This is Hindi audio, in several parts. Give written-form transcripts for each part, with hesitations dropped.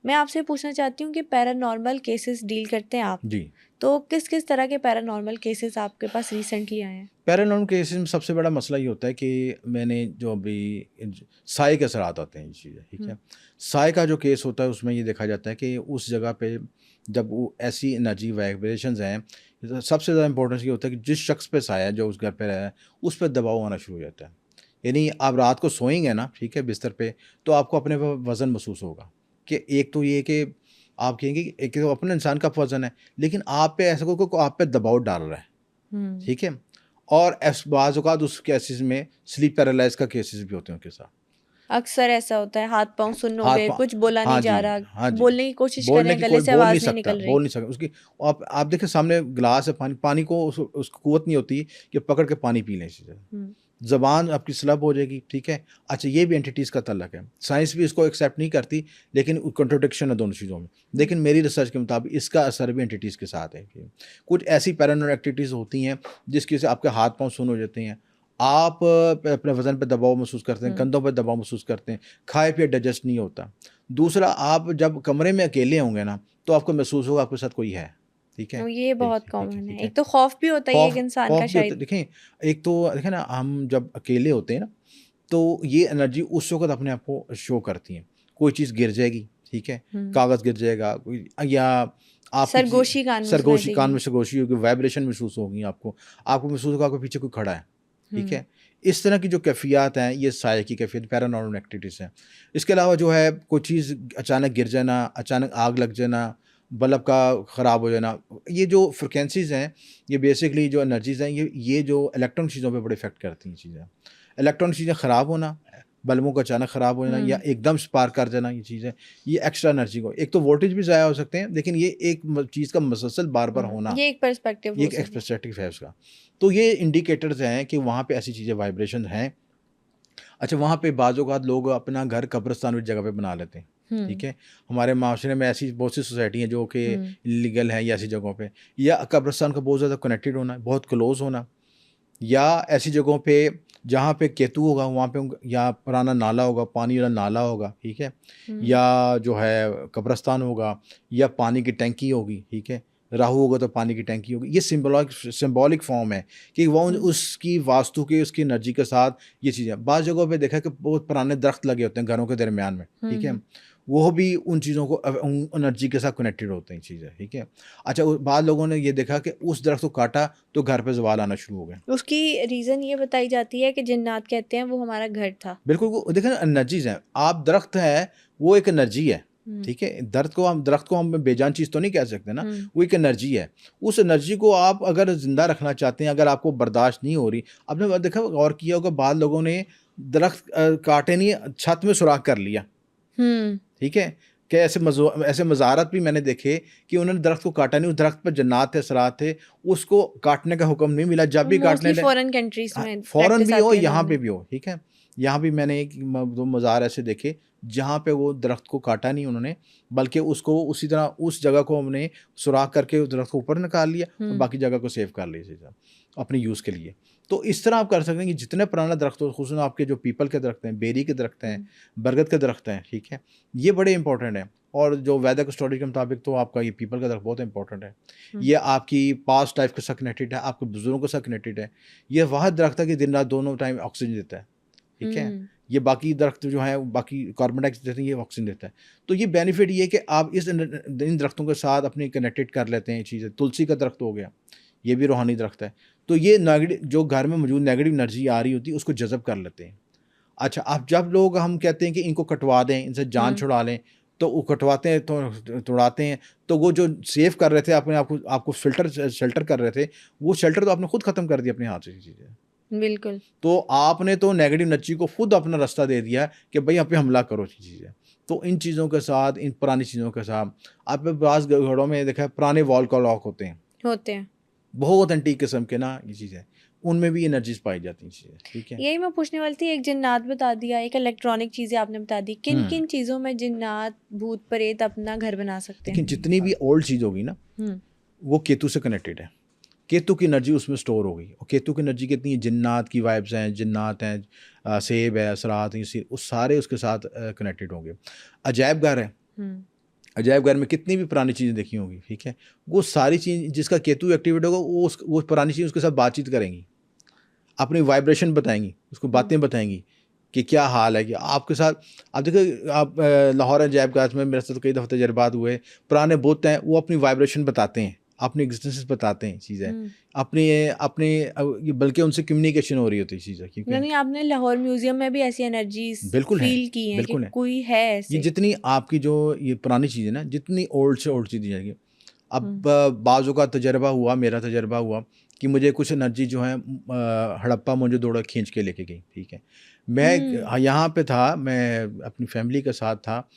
मैं आपसे पूछना चाहती हूँ कि पैरानॉर्मल केसेस डील करते हैं आप, जी। तो किस किस तरह के पैरानॉर्मल केसेस आपके पास रिसेंटली आए हैं? पैरानॉर्मल केसेस में सबसे बड़ा मसला ये होता है कि मैंने जो अभी साए के असरात आते हैं ये चीज़ें, ठीक है। साए का जो केस होता है उसमें ये देखा जाता है कि उस जगह पे जब वो ऐसी एनर्जी वाइब्रेशंस हैं, तो सबसे ज़्यादा इंपॉर्टेंस ये होता है कि जिस शख्स पे साया है, जो उस घर पे रहा है, उस पर दबाव आना शुरू हो जाता है। यानी आप रात को सोएंगे ना, ठीक है, बिस्तर पे, तो आपको अपने पे वज़न महसूस होगा कि एक तो ये कि आप कहेंगे कि एक तो अपने इंसान का वज़न है, लेकिन आप पे ऐसा कोई आप पे दबाव डाल रहा है, हम्म। ठीक है। और बाज़ औक़ात उस केसेस में स्लीप पैरालाइज़ का केसेस भी होते हैं उनके साथ। अक्सर ऐसा होता है, हाथ पाँव सुन्न हो हाथ गए, पा कुछ बोला हाँ नहीं जा जी, रहा, हाँ जी। बोलने की कोशिश कर रहे बोलने हैं, की गले कोई से बोल नहीं आवाज़ नहीं सकता, निकल बोल रही। नहीं सकता। उसकी आप देखिए सामने ग्लास है पानी, पानी को उसको क़ुव्वत नहीं होती कि पकड़ के पानी पी लें इसी तरह। हम्म। ज़बान आपकी स्लब हो जाएगी, ठीक है। अच्छा, ये भी एंटिटीज़ का तल्लक है। साइंस भी इसको एक्सेप्ट नहीं करती, लेकिन कॉन्ट्रडिक्शन है दोनों चीज़ों में। लेकिन मेरी रिसर्च के मुताबिक इसका असर भी एंटिटीज़ के साथ है कि कुछ ऐसी पैरानॉर्मल एक्टिविटीज़ होती हैं जिसकी वजह से आपके हाथ पाँव सुन्न हो जाते हैं। आप अपने वज़न पे दबाव महसूस करते हैं, हम्म। कंधों पे दबाव महसूस करते हैं, खाए पिए डाइजेस्ट नहीं होता। दूसरा, आप जब कमरे में अकेले होंगे ना, तो आपको महसूस होगा आपके साथ कोई है, ठीक है? तो ये ठीक बहुत है, ठीक है, कॉमन है। ठीक है। एक तो खौफ भी होता है ये एक खौफ इंसान का खौफ भी होता है। शायद। देखें, एक तो देखें ना, हम जब अकेले होते हैं ना, तो ये एनर्जी उस वक़्त अपने आप को शो करती है। कोई चीज़ गिर जाएगी, ठीक है? हम्म। कागज़ गिर जाएगा, कोई या आपकी सरगोशी कान में सुनाई सरगोशी, कान देगी। में सरगोशी होगी, वाइब्रेशन महसूस होगी आपको। आपको महसूस होगा आपके पीछे कोई खड़ा है, ठीक हम्म। है? इस तरह की जो कैफ़ियत हैं, ये साये की कैफ़ियत पैरानॉर्मल एक्टिविटीज़ हैं। इसके अलावा जो है कोई चीज़ अचानक गिर जाना, अचानक आग लग जाना, बल्ब का ख़राब हो जाना, ये जो फ्रीक्वेंसीज़ हैं, ये बेसिकली जो एनर्जीज़ हैं, ये जो इलेक्ट्रॉनिक चीज़ों पे बड़े इफ़ेक्ट करती हैं चीज़ें। इलेक्ट्रॉनिक चीज़ें ख़राब होना, बल्बों का अचानक ख़राब हो जाना या हम्म। एकदम स्पार्क कर देना, ये चीज़ें, ये एक्स्ट्रा एनर्जी को, एक तो वोल्टेज भी ज़ाया हो सकते हैं, लेकिन ये एक चीज़ का मुसलसल बार-बार होना, ये एक पर्सपेक्टिव ये हो एक सकता है। एक्सपेक्टेटिव है उसका। तो ये इंडिकेटर्स हैं कि वहाँ पे ऐसी चीज़ें वाइब्रेशन हैं। अच्छा, वहाँ पे बाज़ औक़ात लोग अपना घर कब्रिस्तान वाली जगह पे बना लेते हैं, हम्म। ठीक है? हमारे माशरे में ऐसी बहुत सी सोसाइटी हैं जो कि हम्म। इल्लीगल हैं, या ऐसी जगहों पे, या कब्रिस्तान का बहुत ज़्यादा कनेक्टेड होना, बहुत क्लोज़ होना, या ऐसी जगहों पे जहाँ पे केतु होगा वहाँ पे या पुराना नाला होगा, पानी वाला नाला होगा, ठीक है? हम्म। या जो है कब्रिस्तान होगा, या पानी की टंकी होगी, ठीक है? राहु होगा तो पानी की टंकी होगी। ये सिंबॉलिक फॉर्म है कि वो हम्म। उसकी वास्तु की, उसकी एनर्जी के साथ ये चीज़ें। बाज़ जगहों पे देखा है कि बहुत पुराने दरख्त लगे होते हैं घरों के दरमियान में, ठीक है? हम्म। वो भी उन चीज़ों को उन एनर्जी के साथ कनेक्टेड होते हैं चीज़ें, ठीक है? अच्छा, बाद लोगों ने ये देखा कि उस दरख्त को काटा तो घर पे ज़वाल आना शुरू हो गए। उसकी रीज़न ये बताई जाती है कि जिन्नात कहते हैं वो हमारा घर था। बिल्कुल, वो देखिए ना, एनर्जीज़ हैं। आप दरख्त है, वो एक एनर्जी है, हम्म। ठीक है? दरख्त को हम बेजान चीज़ तो नहीं कह सकते ना, हम्म। वो एक एनर्जी है। उस एनर्जी को आप अगर ज़िंदा रखना चाहते हैं, अगर आपको बर्दाश्त नहीं हो रही, आपने देखा गौर किया होगा, बाद लोगों ने दरख्त काटे नहीं, छत में सुराख कर लिया, हम्म। ठीक है? कि ऐसे मज़ारत भी मैंने देखे कि उन्होंने दरख्त को काटा नहीं, उस दरख्त पे जन्नात थे, असरात थे, उसको काटने का हुक्म नहीं मिला, जब भी काटने मोस्टली लगे। फॉरेन कंट्रीज हाँ, में फ़ौरन प्रैक्टिस भी हो, आती है यहाँ नॉर्मल। पे भी हो, ठीक है? यहाँ भी मैंने एक 2 मज़ार ऐसे देखे, जहाँ पे वो दरख्त को काटा नहीं उन्होंने, बल्कि उसको उसी तरह उस जगह को हमने सुराख करके उस दरख्त को ऊपर निकाल लिया और बाकी जगह को सेव कर लिया इसी तरह, अपने यूज़ के लिए। तो इस तरह आप कर सकते हैं कि जितने पुराना दरख्त हो, ख़ुसूसन आपके जो पीपल के दरख्त हैं, बेरी के दरख्त हैं, बरगद के दरख्त हैं, ठीक है? ये बड़े इंपॉर्टेंट हैं। और जो वैदिक स्टोरी के मुताबिक तो आपका ये पीपल का दरख्त बहुत इंपॉर्टेंट है। ये आपकी पास्ट लाइफ के साथ कनेक्टेड है, आपके बुज़ुर्गों के साथ कनेक्टेड है। ये वह दरख्त है कि दिन रात दोनों टाइम ऑक्सीजन देता है, ठीक है? ये बाकी दरख्त जो हैं, बाकी कार्बन डाइऑक्साइड देते हैं, ये ऑक्सीजन देता है। तो ये बेनिफिट ये है कि आप इन दरख्तों के साथ अपनी कनेक्टेड कर लेते हैं चीज़ें। तुलसी का दरख्त हो गया, ये भी रूहानी दरख्त है। तो ये नेगेटिव, जो घर में मौजूद नेगेटिव एनर्जी आ रही होती है, उसको जज़ब कर लेते हैं। अच्छा, अब जब लोग हम कहते हैं कि इनको कटवा दें, इनसे जान छुड़ा लें, तो वो कटवाते हैं, तो तुड़ाते हैं, तो वो जो सेव कर रहे थे अपने आपको शेल्टर कर रहे थे, वो शेल्टर तो आपने खुद ख़त्म कर दिया अपने हाथ से चीज़ें। बिल्कुल। तो आपने तो नेगेटिव एनर्जी को खुद अपना रास्ता दे दिया कि भई यहाँ पे हमला करो चीज़ें। तो इन चीज़ों के साथ, इन पुरानी चीज़ों के साथ, आपने बाज़ घरों में देखा है पुराने वॉल का लॉक होते हैं, होते हैं। बहुत एंटीक किस्म के ना ये चीज़ें, उनमें भी एनर्जीज़ पाई जाती हैं चीज़ें, ठीक है? यही मैं पूछने वाली थी, एक जिन्नात बता दिया, एक इलेक्ट्रॉनिक चीज़ें आपने बता दी। किन हुँ। किन चीज़ों में जिन्नात, भूत प्रेत अपना घर बना सकते लेकिन हैं? जितनी भी ओल्ड चीज़ होगी ना, हम्म। वो केतु से कनेक्टेड है। केतु की एनर्जी उसमें स्टोर हो गई, और केतु की एनर्जी कितनी है, जिन्नात की वाइब्स हैं, जिन्नात हैं, सेब है, असरात हैं, वो सारे उसके साथ कनेक्टेड होंगे। अजायब घर है, हम्म। अजायब घर में कितनी भी पुरानी चीज़ें देखी होंगी, ठीक है, वो सारी चीज़ जिसका केतु एक्टिवेट होगा वो पुरानी चीज़ उसके साथ बातचीत करेंगी, अपनी वाइब्रेशन बताएंगी, उसको बातें बताएंगी कि क्या हाल है, कि आपके साथ। आप देखो, आप लाहौर अजायब घर में मेरे साथ कई दफ़ा तजर्बात हुए, पुराने बुत हैं वो अपनी वाइब्रेशन बताते हैं, अपनी एग्जिस्टेंस बताते हैं चीज़ें, अपनी अपनी बल्कि उनसे कम्युनिकेशन हो रही होती है चीज़ें, क्योंकि यानी आपने लाहौर म्यूजियम में भी ऐसी एनर्जीज बिल्कुल है, फील की हैं कि बिल्कुल है। कोई है ये ऐसे? जितनी आपकी जो ये पुरानी चीज़ें ना, जितनी ओल्ड से ओल्ड चीज़ें जाएगी, अब हम्म बाज़ों का तजर्बा हुआ, मेरा तजर्बा हुआ कि मुझे कुछ एनर्जी जो है हड़प्पा मुझे दौड़ा खींच के लेके गई, ठीक है। मैं यहाँ पे था, मैं अपनी फैमिली के साथ था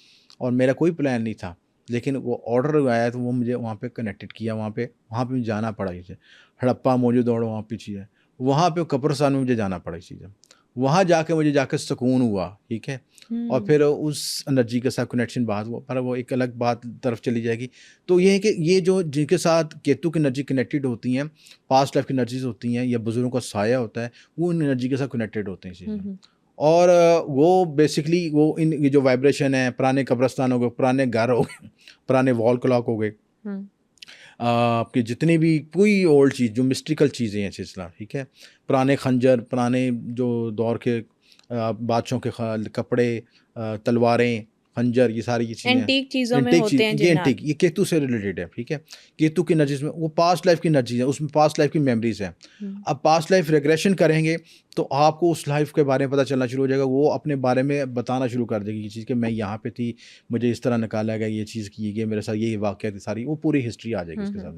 और मेरा कोई प्लान नहीं था, लेकिन वो ऑर्डर आया तो वो मुझे वहाँ पे कनेक्टेड किया, वहाँ पे मुझे जाना पड़ा। इसे हड़प्पा मोजो दौड़ो वहाँ पे चीज़ है, वहाँ पे कब्रिस्तान में मुझे जाना पड़ा चीज़ है। वहाँ जाके मुझे जाकर सुकून हुआ, ठीक है। और फिर उस एनर्जी के साथ कनेक्शन बात हुआ, पर वो एक अलग बात तरफ चली जाएगी। तो ये है कि ये जो जिनके साथ केतु की एनर्जी कनेक्टेड होती हैं, पास्ट लाइफ की एनर्जीज होती हैं, या बुजुर्गों का साया होता है, वो इन एनर्जी के साथ कनेक्टेड होते हैं इस चीज़ में। और वो बेसिकली वो इन ये जो वाइब्रेशन है, पुराने कब्रिस्तान हो गए, पुराने घर हो गए, पुराने वॉल क्लॉक हो गए, आपके जितने भी कोई ओल्ड चीज़ जो मिस्टिकल चीज़ें हैं सिलसिला, ठीक है। पुराने खंजर, पुराने जो दौर के बादशाहों के कपड़े, तलवारें, खंजर, ये सारी ये चीज़ें हैं। एंटीक चीजों में एंटीक चीज़, होते हैं ये जिन्नात। एंटीक, ये केतु से रिलेटेड है, ठीक है। केतु की एनर्जीज में वो पास्ट लाइफ की एनर्जीज है, उसमें पास्ट लाइफ की मेमोरीज है। अब पास्ट लाइफ रिग्रेशन करेंगे तो आपको उस लाइफ के बारे में पता चलना शुरू हो जाएगा, वो अपने बारे में बताना शुरू कर देगी ये चीज़ कि मैं यहाँ पे थी, मुझे इस तरह निकाला गया, ये चीज़ की गई, मेरे साथ ये वाक़या थी, सारी वो पूरी हिस्ट्री आ जाएगी इसके सामने।